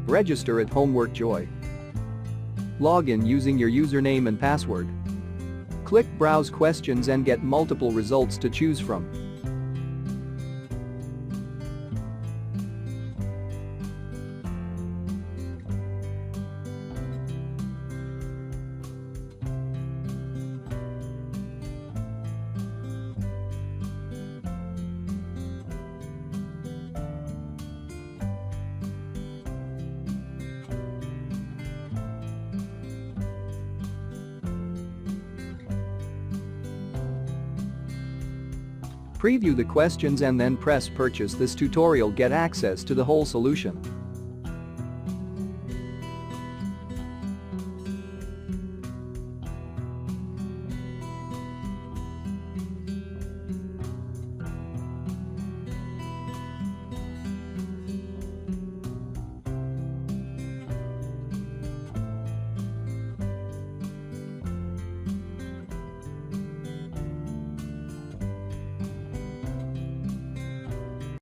Register at Homework Joy. Log in using your username and password. Click Browse Questions and get multiple results to choose from. Preview the questions and then press Purchase. This tutorial get access to the whole solution.